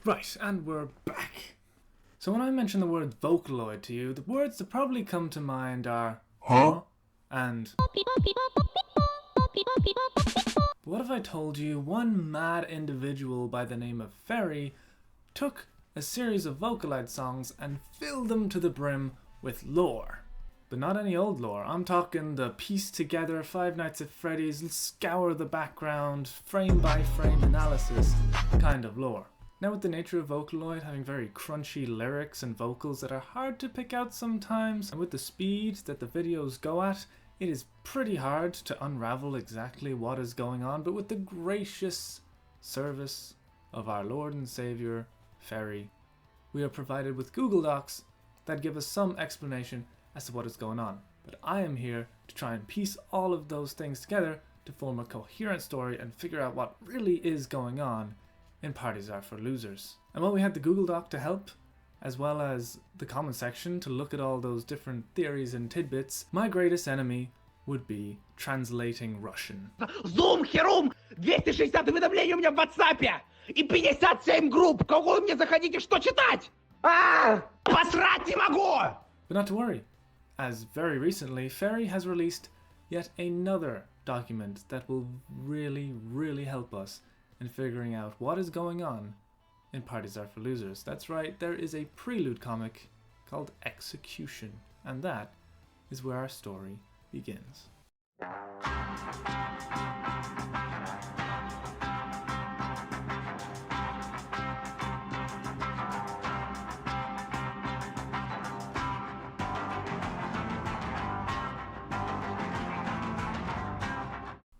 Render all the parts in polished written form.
Right, and we're back. So when I mention the word vocaloid to you, the words that probably come to mind are huh? And what if I told you one mad individual by the name of Ferry took a series of vocaloid songs and filled them to the brim with lore? But not any old lore. I'm talking the piece together Five Nights at Freddy's, scour the background, frame by frame analysis kind of lore. Now, with the nature of Vocaloid having very crunchy lyrics and vocals that are hard to pick out sometimes, and with the speed that the videos go at, it is pretty hard to unravel exactly what is going on, but with the gracious service of our Lord and Saviour, Ferry, we are provided with Google Docs that give us some explanation as to what is going on. But I am here to try and piece all of those things together to form a coherent story and figure out what really is going on in Parties Are For Losers. And while we had the Google Doc to help, as well as the comment section to look at all those different theories and tidbits, my greatest enemy would be translating Russian. Zoom, Херум! 260 уведомлений у меня в WhatsApp! И 57 групп! Кого вы мне заходите, что читать? Посрать не могу! But not to worry, as very recently, Ferry has released yet another document that will really help us in figuring out what is going on in Parties Are For Losers. That's right, there is a prelude comic called Execution, and that is where our story begins.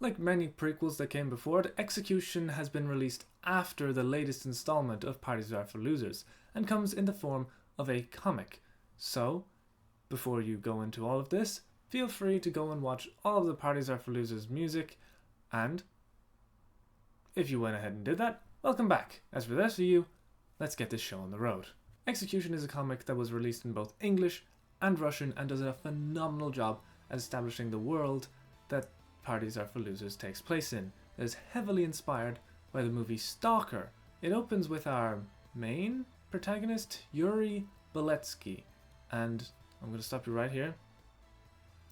Like many prequels that came before it, Execution has been released after the latest installment of Parties Are For Losers and comes in the form of a comic. So, before you go into all of this, feel free to go and watch all of the Parties Are For Losers music, and if you went ahead and did that, welcome back. As for the rest of you, let's get this show on the road. Execution is a comic that was released in both English and Russian and does a phenomenal job at establishing the world that Parties Are For Losers takes place in. It is heavily inspired by the movie Stalker. It opens with our main protagonist, Yuri Beletsky, and I'm going to stop you right here.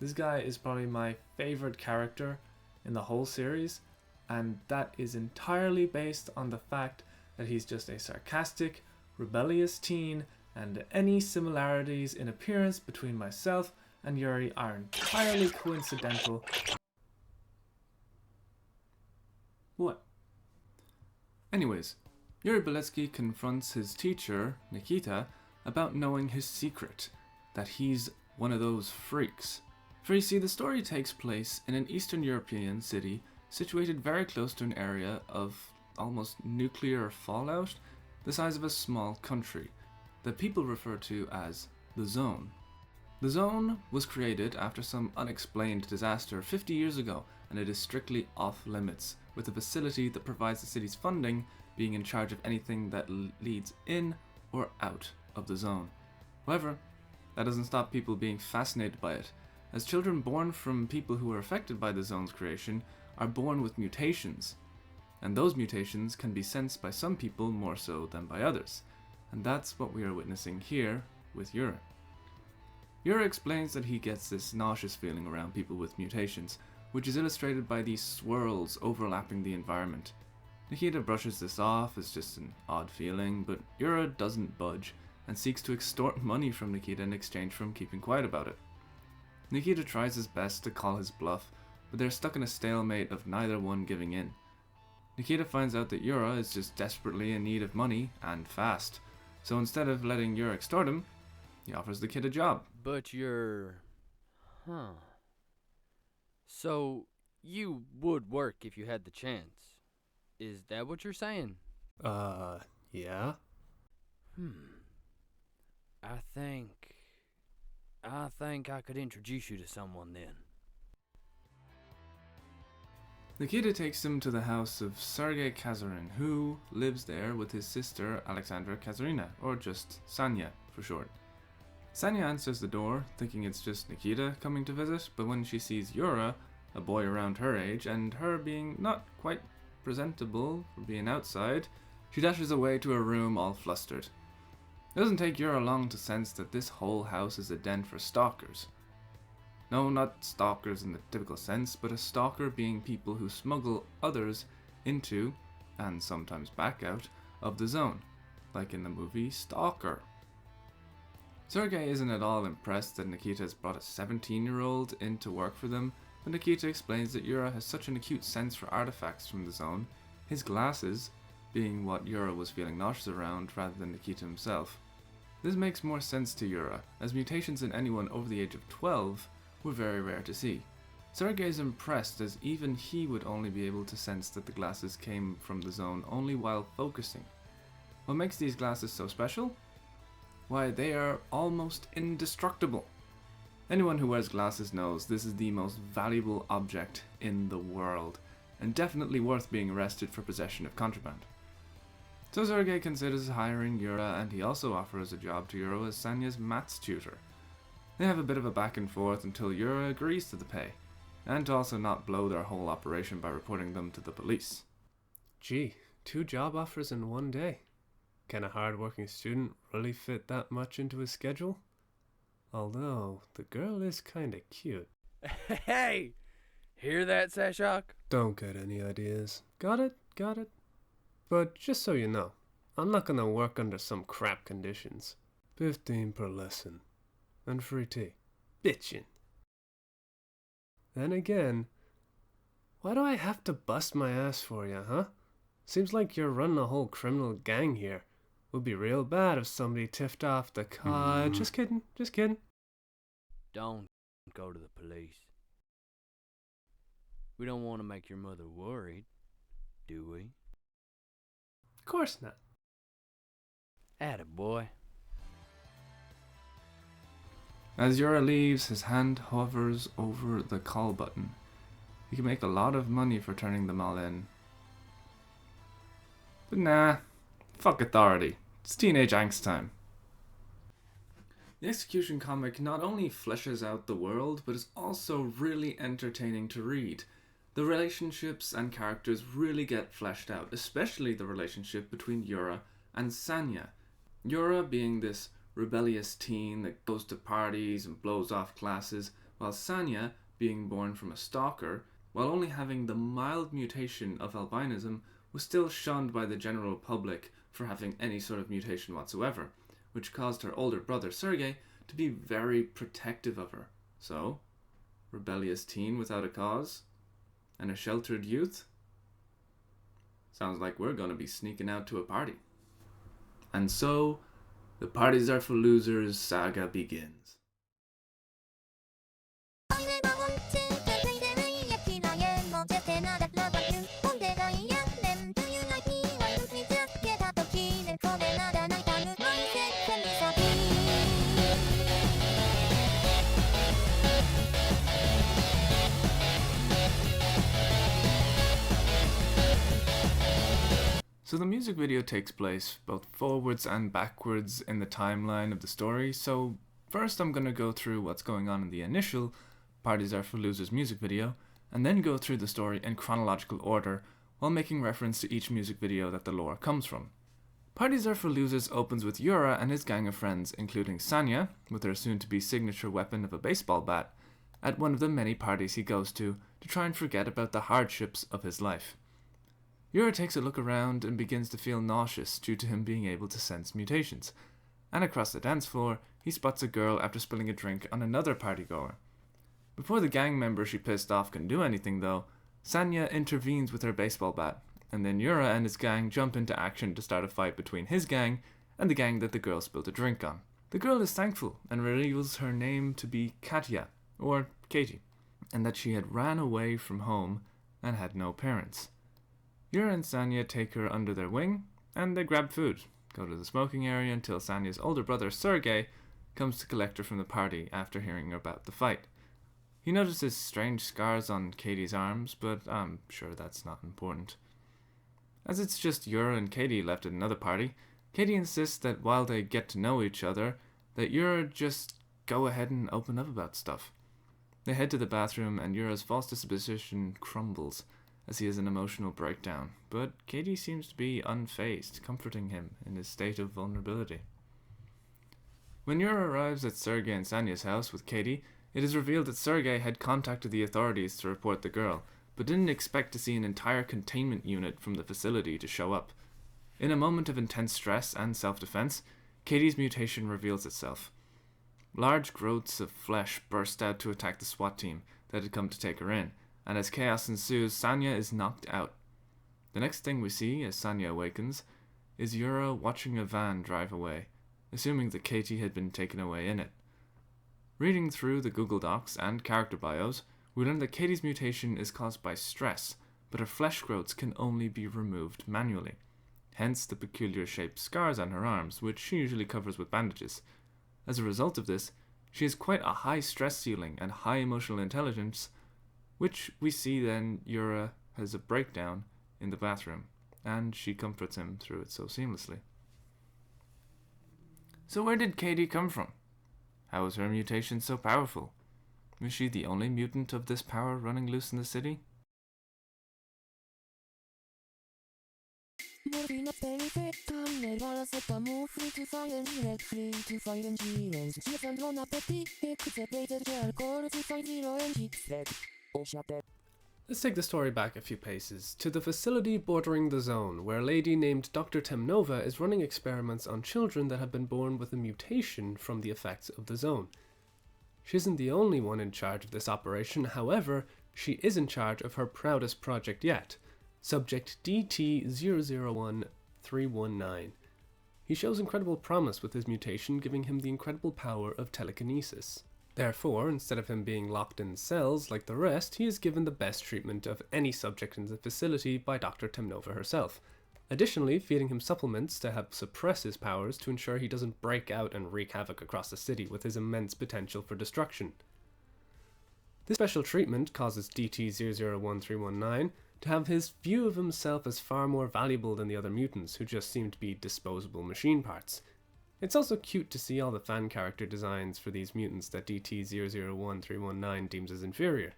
This guy is probably my favorite character in the whole series, and that is entirely based on the fact that he's just a sarcastic, rebellious teen, and any similarities in appearance between myself and Yuri are entirely coincidental. What? Anyways, Yuri Beletsky confronts his teacher, Nikita, about knowing his secret, that he's one of those freaks. For you see, the story takes place in an Eastern European city situated very close to an area of almost nuclear fallout, the size of a small country, that people refer to as the Zone. The Zone was created after some unexplained disaster 50 years ago, and it is strictly off limits, with the facility that provides the city's funding being in charge of anything that leads in or out of the zone. However, that doesn't stop people being fascinated by it, as children born from people who are affected by the zone's creation are born with mutations, and those mutations can be sensed by some people more so than by others, and that's what we are witnessing here with Yura. Yura explains that he gets this nauseous feeling around people with mutations, which is illustrated by these swirls overlapping the environment. Nikita brushes this off as just an odd feeling, but Yura doesn't budge and seeks to extort money from Nikita in exchange for him keeping quiet about it. Nikita tries his best to call his bluff, but they're stuck in a stalemate of neither one giving in. Nikita finds out that Yura is just desperately in need of money, and fast, so instead of letting Yura extort him, he offers the kid a job. But you're... So, you would work if you had the chance. Is that what you're saying? Yeah? I think I could introduce you to someone then. Nikita takes him to the house of Sergei Kazarin, who lives there with his sister Alexandra Kazarina, or just Sanya for short. Sanya answers the door, thinking it's just Nikita coming to visit, but when she sees Yura, a boy around her age, and her being not quite presentable for being outside, She dashes away to her room all flustered. It doesn't take Yura long to sense that this whole house is a den for stalkers. No, not stalkers in the typical sense, but a stalker being people who smuggle others into, and sometimes back out, of the zone, like in the movie Stalker. Sergei isn't at all impressed that Nikita has brought a 17-year-old in to work for them, but Nikita explains that Yura has such an acute sense for artifacts from the zone, his glasses being what Yura was feeling nauseous around rather than Nikita himself. This makes more sense to Yura, as mutations in anyone over the age of 12 were very rare to see. Sergei is impressed as even he would only be able to sense that the glasses came from the zone only while focusing. What makes these glasses so special? Why, they are almost indestructible. Anyone who wears glasses knows this is the most valuable object in the world, and definitely worth being arrested for possession of contraband. So Sergei considers hiring Yura, and he also offers a job to Yura as Sanya's maths tutor. They have a bit of a back and forth until Yura agrees to the pay, and to also not blow their whole operation by reporting them to the police. Gee, 2 job offers in one day. Can a hard-working student really fit that much into his schedule? Although, the girl is kinda cute. Hey! Hear that, Sashok? Don't get any ideas. Got it? Got it? But just so you know, I'm not gonna work under some crap conditions. 15 per lesson. And free tea. Bitchin'. Then again, why do I have to bust my ass for you, huh? Seems like you're running a whole criminal gang here. Would be real bad if somebody tipped off the car. Just kidding, just kidding. Don't go to the police. We don't want to make your mother worried, do we? Of course not. Attaboy. As Yura leaves, his hand hovers over the call button. He can make a lot of money for turning them all in. But nah, fuck authority. It's teenage angst time. The execution comic not only fleshes out the world, but is also really entertaining to read. The relationships and characters really get fleshed out, especially the relationship between Yura and Sanya. Yura being this rebellious teen that goes to parties and blows off classes, while Sanya being born from a stalker, while only having the mild mutation of albinism, was still shunned by the general public for having any sort of mutation whatsoever, which caused her older brother Sergei to be very protective of her. So, rebellious teen without a cause? And a sheltered youth? Sounds like we're gonna be sneaking out to a party. And so, the Parties Are for Losers saga begins. So the music video takes place both forwards and backwards in the timeline of the story, so first I'm going to go through what's going on in the initial Parties Are for Losers music video, and then go through the story in chronological order while making reference to each music video that the lore comes from. Parties Are for Losers opens with Yura and his gang of friends, including Sanya, with her soon-to-be signature weapon of a baseball bat, at one of the many parties he goes to try and forget about the hardships of his life. Yura takes a look around and begins to feel nauseous due to him being able to sense mutations, and across the dance floor, he spots a girl after spilling a drink on another partygoer. Before the gang member she pissed off can do anything though, Sanya intervenes with her baseball bat, and then Yura and his gang jump into action to start a fight between his gang and the gang that the girl spilled a drink on. The girl is thankful and reveals her name to be Katya, or Katie, and that she had ran away from home and had no parents. Yura and Sanya take her under their wing, and they grab food, go to the smoking area until Sanya's older brother Sergei comes to collect her from the party after hearing about the fight. He notices strange scars on Katie's arms, but I'm sure that's not important. As it's just Yura and Katie left at another party, Katie insists that while they get to know each other, that Yura just go ahead and open up about stuff. They head to the bathroom and Yura's false disposition crumbles, as he has an emotional breakdown, but Katie seems to be unfazed, comforting him in his state of vulnerability. When Yura arrives at Sergei and Sanya's house with Katie, it is revealed that Sergei had contacted the authorities to report the girl, but didn't expect to see an entire containment unit from the facility to show up. In a moment of intense stress and self-defense, Katie's mutation reveals itself. Large growths of flesh burst out to attack the SWAT team that had come to take her in, and as chaos ensues, Sanya is knocked out. The next thing we see as Sanya awakens is Yura watching a van drive away, assuming that Katie had been taken away in it. Reading through the Google Docs and character bios, we learn that Katie's mutation is caused by stress, but her flesh growths can only be removed manually. Hence the peculiar shaped scars on her arms, which she usually covers with bandages. As a result of this, she has quite a high stress ceiling and high emotional intelligence, which we see then Yura has a breakdown in the bathroom, and she comforts him through it so seamlessly. So where did Katie come from? How was her mutation so powerful? Was she the only mutant of this power running loose in the city? Let's take the story back a few paces, to the facility bordering the zone, where a lady named Dr. Temnova is running experiments on children that have been born with a mutation from the effects of the zone. She isn't the only one in charge of this operation, however, she is in charge of her proudest project yet, subject DT001319. He shows incredible promise with his mutation, giving him the incredible power of telekinesis. Therefore, instead of him being locked in cells like the rest, he is given the best treatment of any subject in the facility by Dr. Temnova herself, additionally feeding him supplements to help suppress his powers to ensure he doesn't break out and wreak havoc across the city with his immense potential for destruction. This special treatment causes DT001319 to have his view of himself as far more valuable than the other mutants, who just seem to be disposable machine parts. It's also cute to see all the fan character designs for these mutants that DT001319 deems as inferior.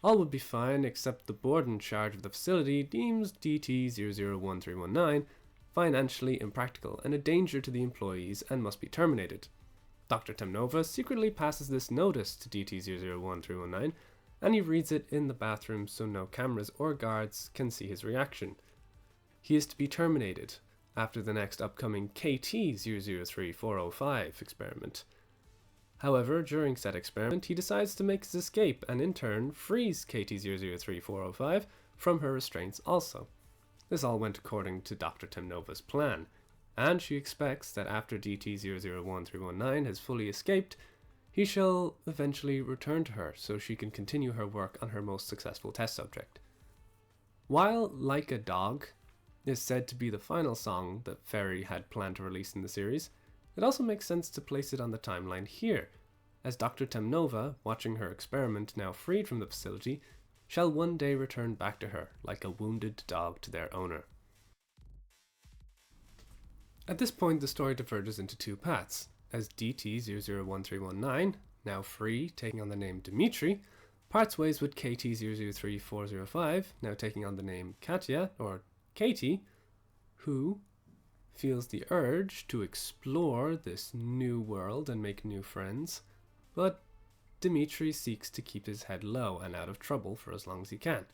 All would be fine except the board in charge of the facility deems DT001319 financially impractical and a danger to the employees and must be terminated. Dr. Temnova secretly passes this notice to DT001319 and he reads it in the bathroom so no cameras or guards can see his reaction. He is to be terminated after the next upcoming KT003405 experiment. However, during said experiment, he decides to make his escape and in turn frees KT003405 from her restraints also. This all went according to Dr. Temnova's plan, and she expects that after DT001319 has fully escaped, he shall eventually return to her so she can continue her work on her most successful test subject. While Like a Dog is said to be the final song that Ferry had planned to release in the series, it also makes sense to place it on the timeline here, as Dr. Temnova, watching her experiment now freed from the facility, shall one day return back to her like a wounded dog to their owner. At this point the story diverges into two paths, as DT001319, now free, taking on the name Dmitri, parts ways with KT003405, now taking on the name Katya, or Katie, who feels the urge to explore this new world and make new friends, but Dmitri seeks to keep his head low and out of trouble for as long as he can.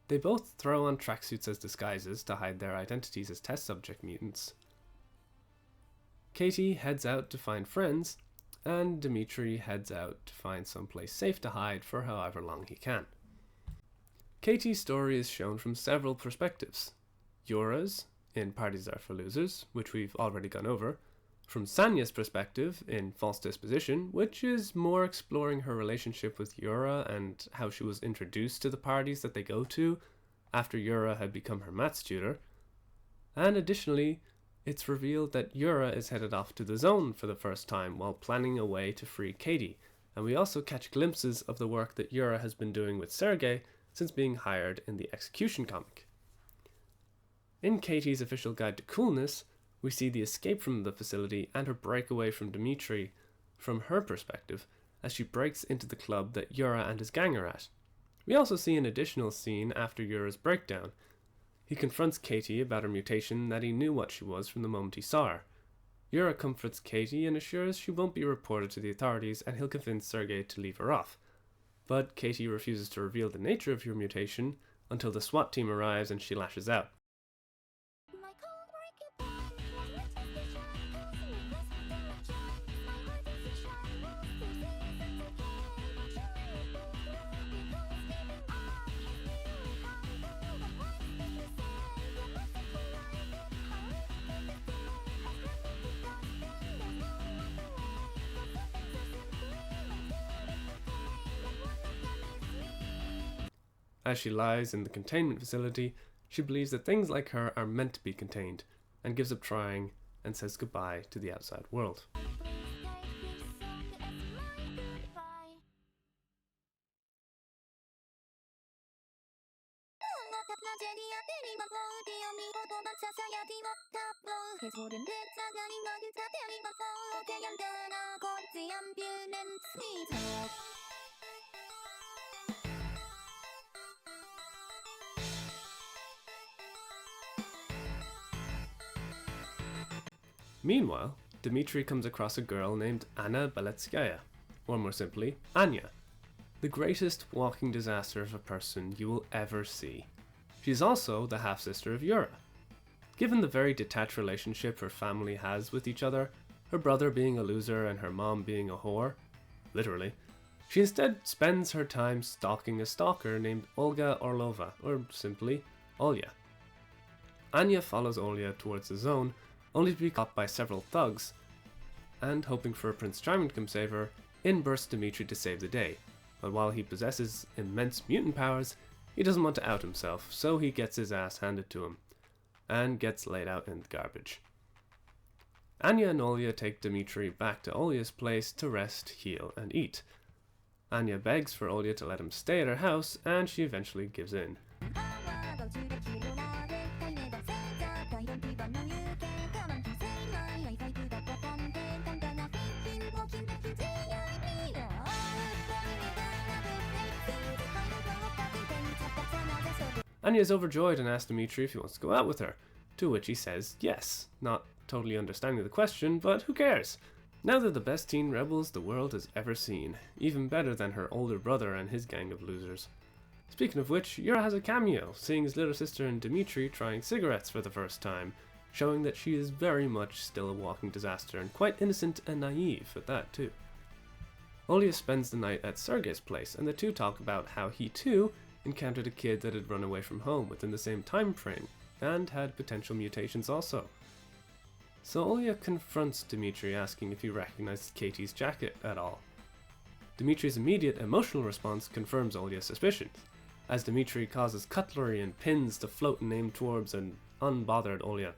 They both throw on tracksuits as disguises to hide their identities as test subject mutants. Katie heads out to find friends, and Dmitri heads out to find someplace safe to hide for however long he can. Katie's story is shown from several perspectives. Yura's, in Parties Are For Losers, which we've already gone over, from Sanya's perspective in False Disposition, which is more exploring her relationship with Yura and how she was introduced to the parties that they go to after Yura had become her maths tutor, and additionally, it's revealed that Yura is headed off to the zone for the first time while planning a way to free Katie, and we also catch glimpses of the work that Yura has been doing with Sergei since being hired in the Execution comic. In Katie's official guide to coolness, we see the escape from the facility and her breakaway from Dmitri from her perspective as she breaks into the club that Yura and his gang are at. We also see an additional scene after Yura's breakdown. He confronts Katie about her mutation, that he knew what she was from the moment he saw her. Yura comforts Katie and assures she won't be reported to the authorities, and he'll convince Sergei to leave her off. But Katie refuses to reveal the nature of your mutation until the SWAT team arrives and she lashes out. As she lies in the containment facility, she believes that things like her are meant to be contained, and gives up trying and says goodbye to the outside world. Meanwhile, Dmitri comes across a girl named Anna Beletskaya, or more simply, Anya, the greatest walking disaster of a person you will ever see. She's also the half-sister of Yura. Given the very detached relationship her family has with each other, her brother being a loser and her mom being a whore, literally, she instead spends her time stalking a stalker named Olga Orlova, or simply, Olya. Anya follows Olya towards the zone, only to be caught by several thugs, and hoping for Prince Charming to come save her, in bursts Dmitri to save the day. But while he possesses immense mutant powers, he doesn't want to out himself, so he gets his ass handed to him, and gets laid out in the garbage. Anya and Olya take Dmitri back to Olya's place to rest, heal, and eat. Anya begs for Olya to let him stay at her house, and she eventually gives in. Anya is overjoyed and asks Dmitri if he wants to go out with her, to which he says yes, not totally understanding the question, but who cares? Now they're the best teen rebels the world has ever seen, even better than her older brother and his gang of losers. Speaking of which, Yura has a cameo, seeing his little sister and Dmitri trying cigarettes for the first time, showing that she is very much still a walking disaster and quite innocent and naive at that too. Olya spends the night at Sergei's place, and the two talk about how he too encountered a kid that had run away from home within the same time frame, and had potential mutations also. So Olya confronts Dmitri, asking if he recognizes Katie's jacket at all. Dmitri's immediate emotional response confirms Olya's suspicions, as Dmitri causes cutlery and pins to float and aim towards an unbothered Olya.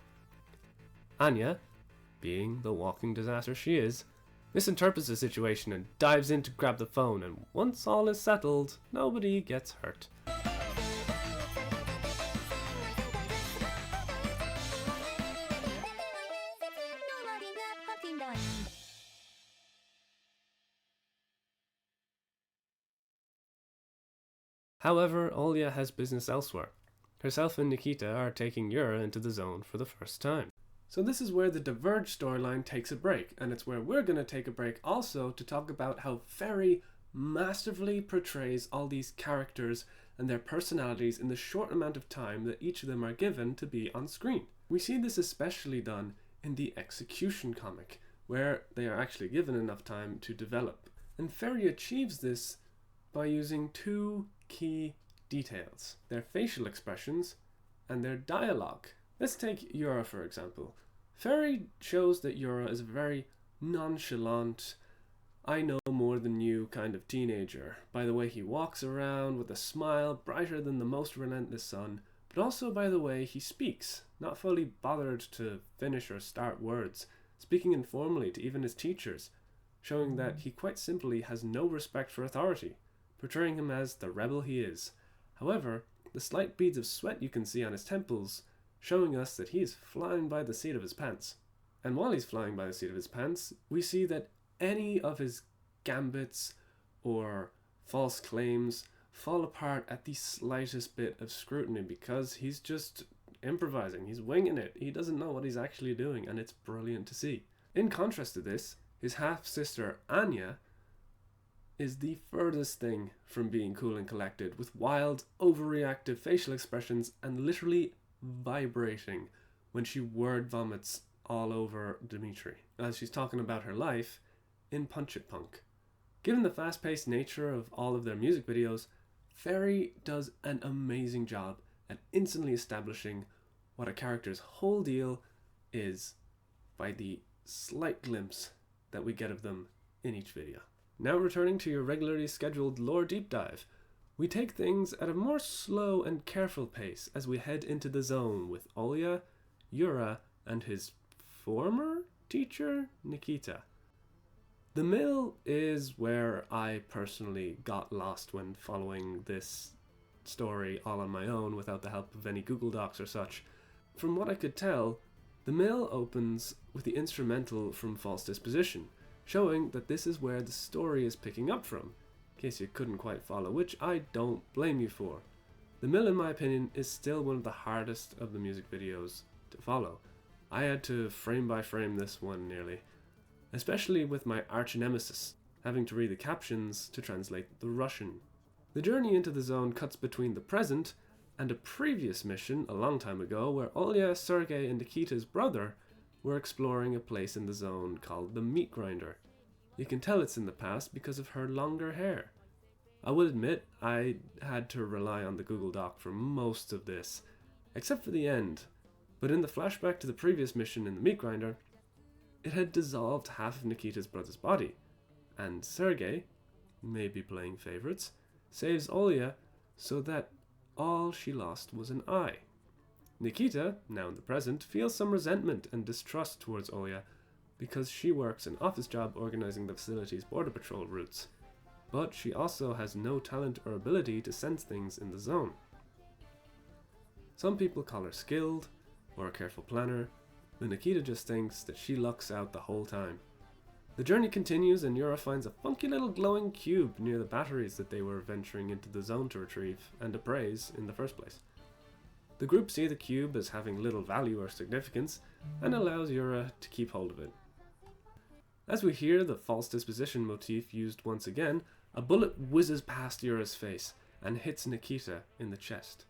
Anya, being the walking disaster she is, misinterprets the situation and dives in to grab the phone, and once all is settled, nobody gets hurt. However, Olya has business elsewhere. Herself and Nikita are taking Yura into the zone for the first time. So this is where the Diverge storyline takes a break, and it's where we're going to take a break also to talk about how Ferry masterfully portrays all these characters and their personalities in the short amount of time that each of them are given to be on screen. We see this especially done in the Execution comic, where they are actually given enough time to develop. And Ferry achieves this by using two key details: their facial expressions and their dialogue. Let's take Yura for example. Ferry shows that Yura is a very nonchalant, I know more than you kind of teenager, by the way he walks around with a smile brighter than the most relentless sun, but also by the way he speaks, not fully bothered to finish or start words, speaking informally to even his teachers, showing that he quite simply has no respect for authority, portraying him as the rebel he is. However, the slight beads of sweat you can see on his temples, showing us that he is flying by the seat of his pants. And while he's flying by the seat of his pants, we see that any of his gambits or false claims fall apart at the slightest bit of scrutiny because he's just improvising, he's winging it, he doesn't know what he's actually doing, and it's brilliant to see. In contrast to this, his half-sister Anya is the furthest thing from being cool and collected, with wild, overreactive facial expressions and literally vibrating when she word vomits all over Dimitri as she's talking about her life in Punchitpunk. Given the fast-paced nature of all of their music videos, Ferry does an amazing job at instantly establishing what a character's whole deal is by the slight glimpse that we get of them in each video. Now returning to your regularly scheduled lore deep dive, we take things at a more slow and careful pace as we head into the zone with Olya, Yura, and his former teacher, Nikita. The mill is where I personally got lost when following this story all on my own without the help of any Google Docs or such. From what I could tell, the mill opens with the instrumental from False Disposition, showing that this is where the story is picking up from, in case you couldn't quite follow, which I don't blame you for. The mill, in my opinion, is still one of the hardest of the music videos to follow. I had to frame by frame this one nearly, especially with my arch nemesis, having to read the captions to translate the Russian. The journey into the zone cuts between the present and a previous mission a long time ago where Olya, Sergei, and Nikita's brother were exploring a place in the zone called the Meat Grinder. You can tell it's in the past because of her longer hair. I would admit I had to rely on the Google Doc for most of this, except for the end, but in the flashback to the previous mission in the Meat Grinder, it had dissolved half of Nikita's brother's body, and Sergei, maybe playing favorites, saves Olya so that all she lost was an eye. Nikita, now in the present, feels some resentment and distrust towards Olya because she works an office job organizing the facility's border patrol routes, but she also has no talent or ability to sense things in the zone. Some people call her skilled or a careful planner, but Nikita just thinks that she lucks out the whole time. The journey continues and Yura finds a funky little glowing cube near the batteries that they were venturing into the zone to retrieve and appraise in the first place. The group see the cube as having little value or significance and allows Yura to keep hold of it. As we hear the false disposition motif used once again, a bullet whizzes past Yura's face and hits Nikita in the chest.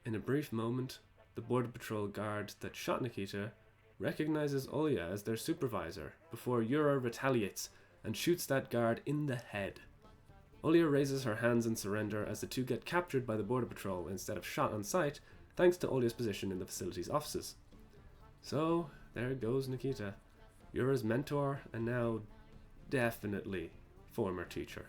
In a brief moment, the border patrol guard that shot Nikita recognizes Olya as their supervisor before Yura retaliates and shoots that guard in the head. Olya raises her hands in surrender as the two get captured by the border patrol instead of shot on sight, thanks to Olya's position in the facility's offices. So, there goes Nikita, Yura's mentor and now definitely former teacher.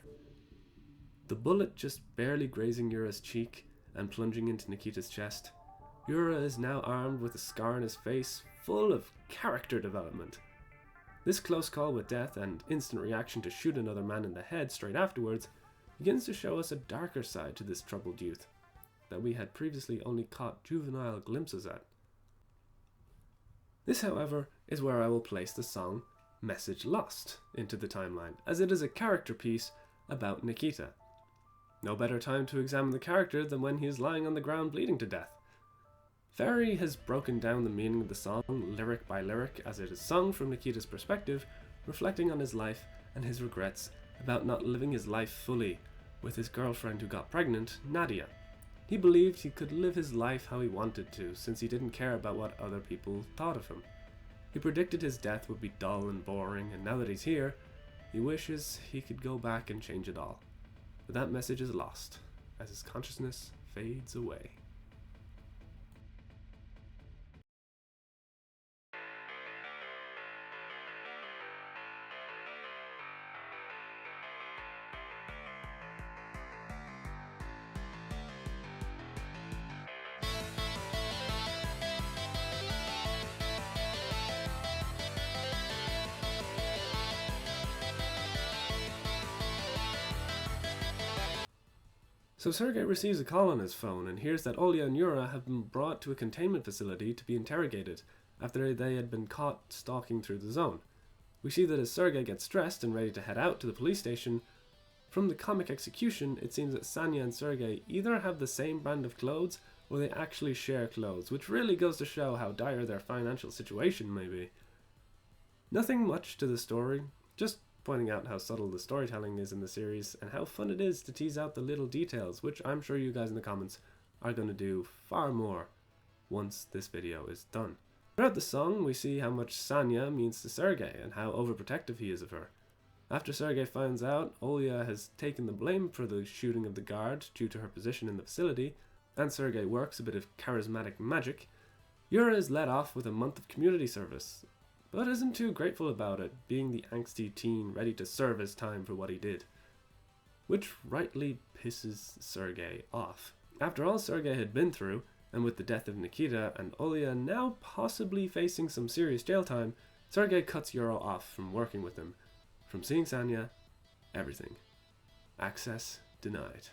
The bullet just barely grazing Yura's cheek and plunging into Nikita's chest, Yura is now armed with a scar on his face full of character development. This close call with death and instant reaction to shoot another man in the head straight afterwards begins to show us a darker side to this troubled youth that we had previously only caught juvenile glimpses at. This, however, is where I will place the song Message Lost into the timeline, as it is a character piece about Nikita. No better time to examine the character than when he is lying on the ground bleeding to death. Ferry has broken down the meaning of the song lyric by lyric as it is sung from Nikita's perspective, reflecting on his life and his regrets about not living his life fully with his girlfriend who got pregnant, Nadia. He believed he could live his life how he wanted to, since he didn't care about what other people thought of him. He predicted his death would be dull and boring, and now that he's here, he wishes he could go back and change it all. But that message is lost, as his consciousness fades away. So Sergei receives a call on his phone and hears that Olya and Yura have been brought to a containment facility to be interrogated after they had been caught stalking through the zone. We see that as Sergei gets dressed and ready to head out to the police station, From the comic execution, it seems that Sanya and Sergei either have the same brand of clothes or they actually share clothes, which really goes to show how dire their financial situation may be. Nothing much to the story, just pointing out how subtle the storytelling is in the series and how fun it is to tease out the little details, which I'm sure you guys in the comments are going to do far more once this video is done. Throughout the song, we see how much Sanya means to Sergei and how overprotective he is of her. After Sergei finds out Olya has taken the blame for the shooting of the guard due to her position in the facility, and Sergei works a bit of charismatic magic, Yura is let off with a month of community service, but isn't too grateful about it, being the angsty teen ready to serve his time for what he did. Which rightly pisses Sergei off. After all Sergei had been through, and with the death of Nikita and Olya now possibly facing some serious jail time, Sergei cuts Yura off from working with him. From seeing Sanya, everything. Access denied.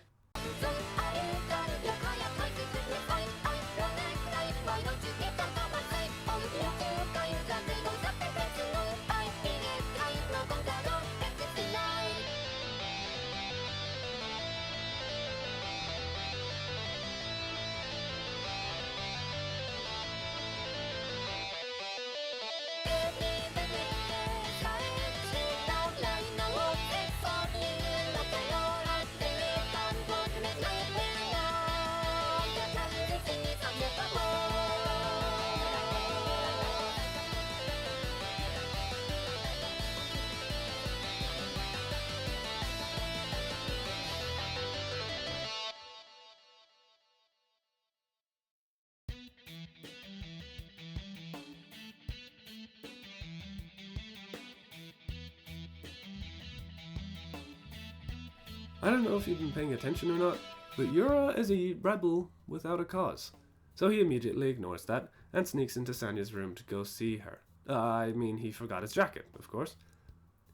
I don't know if you've been paying attention or not, but Yura is a rebel without a cause. So he immediately ignores that and sneaks into Sanya's room to go see her. He forgot his jacket, of course.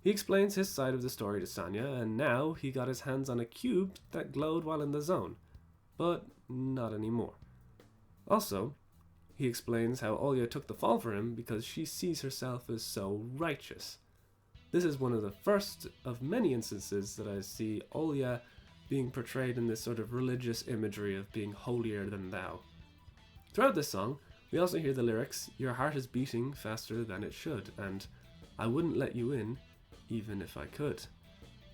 He explains his side of the story to Sanya, and now he got his hands on a cube that glowed while in the zone. But not anymore. Also, he explains how Olya took the fall for him because she sees herself as so righteous. This is one of the first of many instances that I see Olya being portrayed in this sort of religious imagery of being holier than thou. Throughout this song, we also hear the lyrics, "Your heart is beating faster than it should," and "I wouldn't let you in, even if I could,"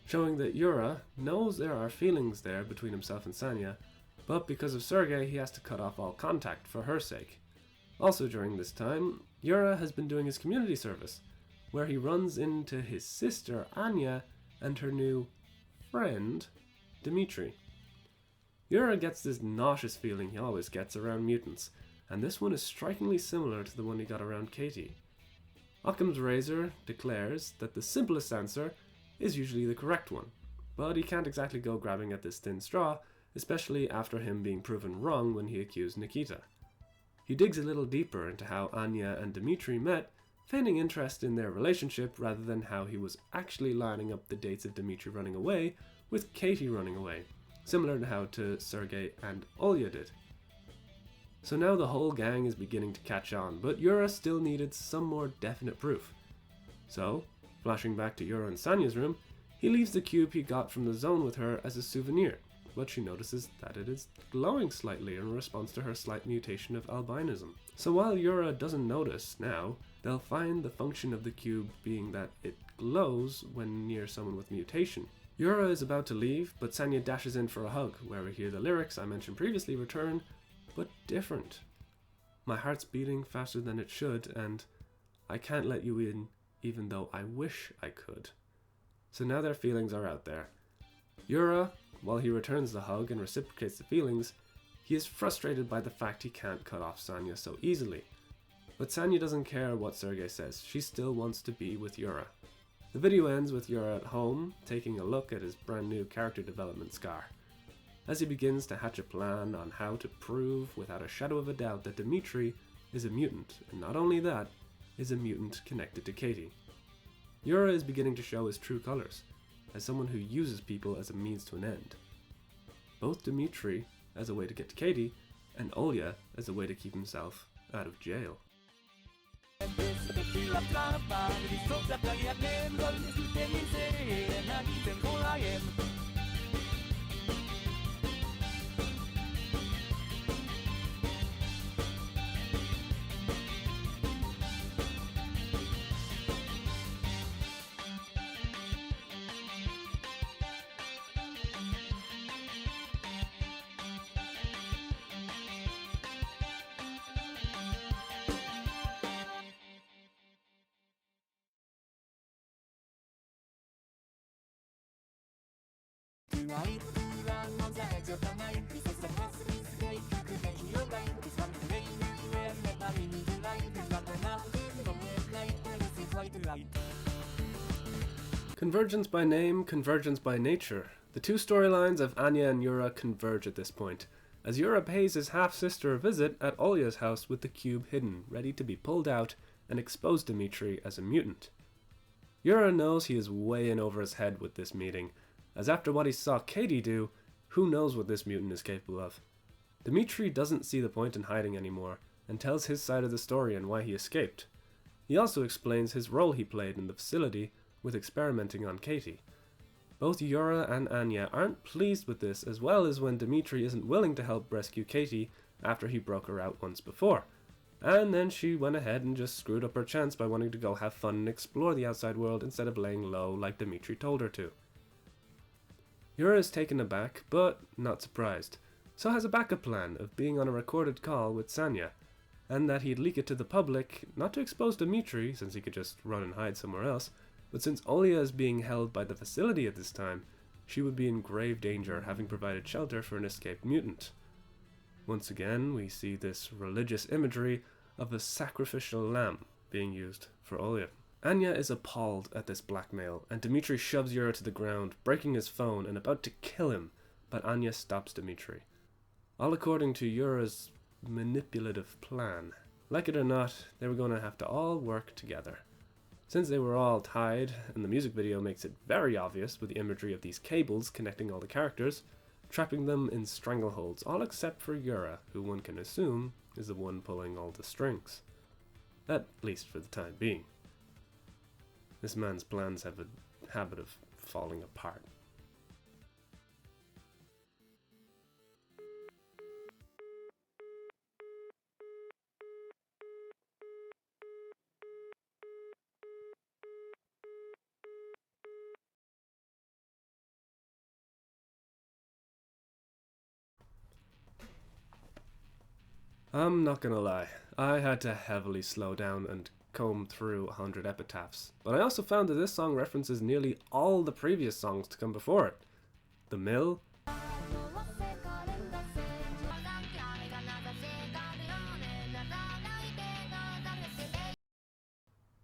showing that Yura knows there are feelings there between himself and Sanya, but because of Sergei he has to cut off all contact for her sake. Also during this time, Yura has been doing his community service, where he runs into his sister Anya and her new friend, Dmitri. Yura gets this nauseous feeling he always gets around mutants, and this one is strikingly similar to the one he got around Katie. Occamsrazor declares that the simplest answer is usually the correct one, but he can't exactly go grabbing at this thin straw, especially after him being proven wrong when he accused Nikita. He digs a little deeper into how Anya and Dmitri met, feigning interest in their relationship rather than how he was actually lining up the dates of Dmitri running away with Katie running away, similar to how Sergei and Olya did. So now the whole gang is beginning to catch on, but Yura still needed some more definite proof. So, flashing back to Yura and Sanya's room, he leaves the cube he got from the zone with her as a souvenir, but she notices that it is glowing slightly in response to her slight mutation of albinism. So while Yura doesn't notice now, they'll find the function of the cube being that it glows when near someone with mutation. Yura is about to leave, but Sanya dashes in for a hug, where we hear the lyrics I mentioned previously return, but different. "My heart's beating faster than it should, and I can't let you in, even though I wish I could." So now their feelings are out there. Yura, while he returns the hug and reciprocates the feelings, he is frustrated by the fact he can't cut off Sanya so easily. But Sanya doesn't care what Sergei says, she still wants to be with Yura. The video ends with Yura at home, taking a look at his brand new character development scar, as he begins to hatch a plan on how to prove without a shadow of a doubt that Dmitri is a mutant, and not only that, is a mutant connected to Katie. Yura is beginning to show his true colors, as someone who uses people as a means to an end. Both Dmitri as a way to get to Katie, and Olya as a way to keep himself out of jail. Convergence by name, convergence by nature. The two storylines of Anya and Yura converge at this point, as Yura pays his half-sister a visit at Olya's house with the cube hidden, ready to be pulled out and expose Dmitri as a mutant. Yura knows he is way in over his head with this meeting, as after what he saw Katie do, who knows what this mutant is capable of. Dmitri doesn't see the point in hiding anymore, and tells his side of the story and why he escaped. He also explains his role he played in the facility with experimenting on Katie. Both Yura and Anya aren't pleased with this, as well as when Dmitri isn't willing to help rescue Katie after he broke her out once before. And then she went ahead and just screwed up her chance by wanting to go have fun and explore the outside world instead of laying low like Dmitri told her to. Yura is taken aback, but not surprised, so has a backup plan of being on a recorded call with Sanya, and that he'd leak it to the public, not to expose Dmitri, since he could just run and hide somewhere else, but since Olya is being held by the facility at this time, she would be in grave danger, having provided shelter for an escaped mutant. Once again, we see this religious imagery of a sacrificial lamb being used for Olya. Anya is appalled at this blackmail, and Dmitri shoves Yura to the ground, breaking his phone and about to kill him, but Anya stops Dmitri. All according to Yura's manipulative plan. Like it or not, they were going to have to all work together. Since they were all tied, and the music video makes it very obvious with the imagery of these cables connecting all the characters, trapping them in strangleholds, all except for Yura, who one can assume is the one pulling all the strings. At least for the time being. This man's plans have a habit of falling apart. I'm not gonna lie, I had to heavily slow down and comb through 100 epitaphs, but I also found that this song references nearly all the previous songs to come before it. Themill,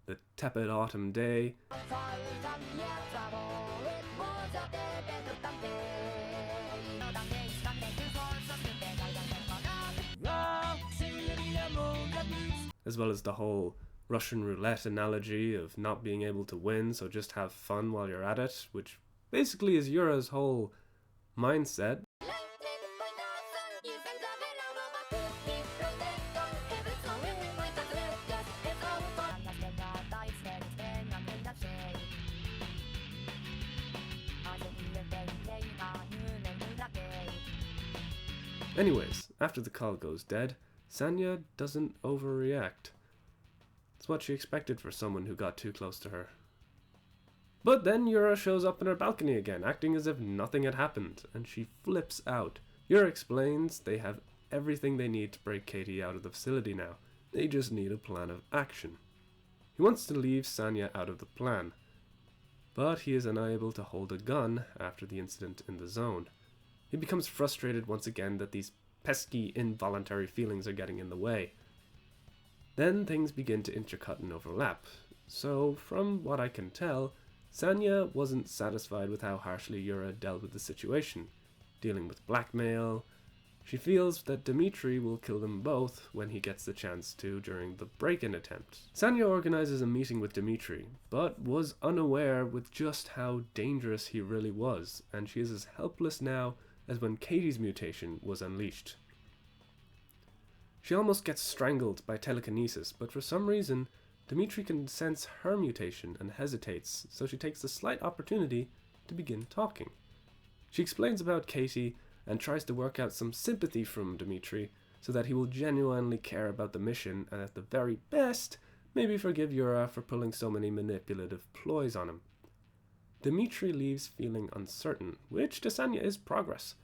the tepid autumn day, as well as the whole Russian roulette analogy of not being able to win, so just have fun while you're at it, which basically is Yura's whole mindset. Anyways, after the call goes dead, Sanya doesn't overreact. It's what she expected for someone who got too close to her. But then Yura shows up on her balcony again, acting as if nothing had happened, and she flips out. Yura explains they have everything they need to break Katie out of the facility now. They just need a plan of action. He wants to leave Sanya out of the plan, but he is unable to hold a gun after the incident in the zone. He becomes frustrated once again that these pesky involuntary feelings are getting in the way. Then things begin to intercut and overlap. So, from what I can tell, Sanya wasn't satisfied with how harshly Yura dealt with the situation, dealing with blackmail. She feels that Dmitri will kill them both when he gets the chance to during the break-in attempt. Sanya organizes a meeting with Dmitri, but was unaware with just how dangerous he really was, and she is as helpless now as when Katie's mutation was unleashed. She almost gets strangled by telekinesis, but for some reason, Dmitri can sense her mutation and hesitates, so she takes the slight opportunity to begin talking. She explains about Katie and tries to work out some sympathy from Dmitri so that he will genuinely care about the mission and at the very best, maybe forgive Yura for pulling so many manipulative ploys on him. Dmitri leaves feeling uncertain, which to Sanya is progress.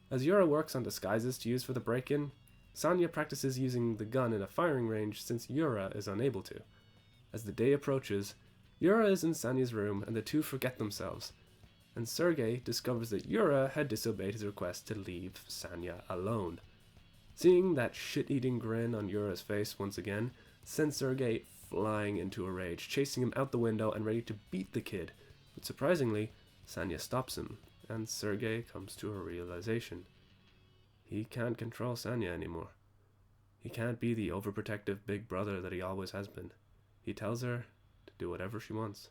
As Yura works on disguises to use for the break-in, Sanya practices using the gun in a firing range since Yura is unable to. As the day approaches, Yura is in Sanya's room and the two forget themselves. and Sergei discovers that Yura had disobeyed his request to leave Sanya alone. Seeing that shit-eating grin on Yura's face once again sends Sergei flying into a rage, chasing him out the window and ready to beat the kid. But surprisingly, Sanya stops him, and Sergei comes to a realization. He can't control Sanya anymore. He can't be the overprotective big brother that he always has been. He tells her to do whatever she wants.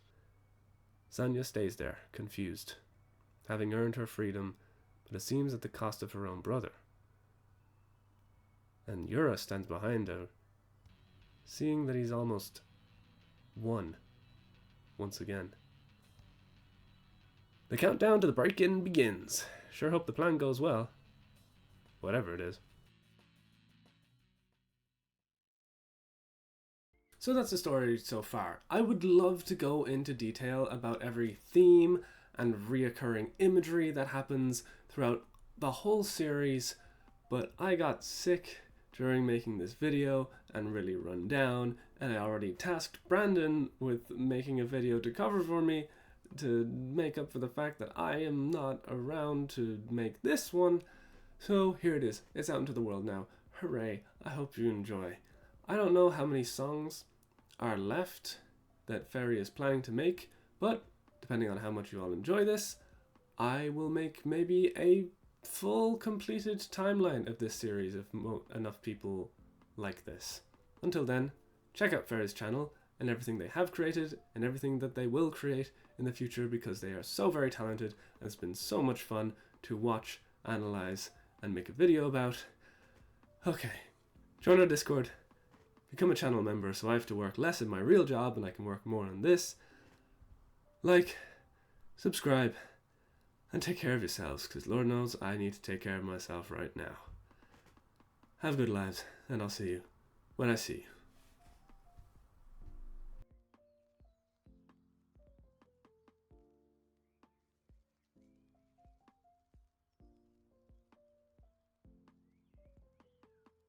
Sanya stays there, confused, having earned her freedom, but it seems at the cost of her own brother. And Yura stands behind her, seeing that he's almost won once again. The countdown to the break-in begins. Sure hope the plan goes well. Whatever it is. So that's the story so far. I would love to go into detail about every theme and reoccurring imagery that happens throughout the whole series, but I got sick during making this video and really run down, and I already tasked Brandon with making a video to cover for me to make up for the fact that I am not around to make this one. So here it is. It's out into the world now. Hooray. I hope you enjoy. I don't know how many songs are left that Ferry is planning to make, but depending on how much you all enjoy this, I will make maybe a full completed timeline of this series if enough people like this. Until then, check out Ferry's channel and everything they have created and everything that they will create in the future, because they are so very talented and it's been so much fun to watch, analyze, and make a video about. Okay, join our Discord, become a channel member so I have to work less in my real job and I can work more on this. Like, subscribe, and take care of yourselves, because Lord knows I need to take care of myself right now. Have good lives, and I'll see you when I see you.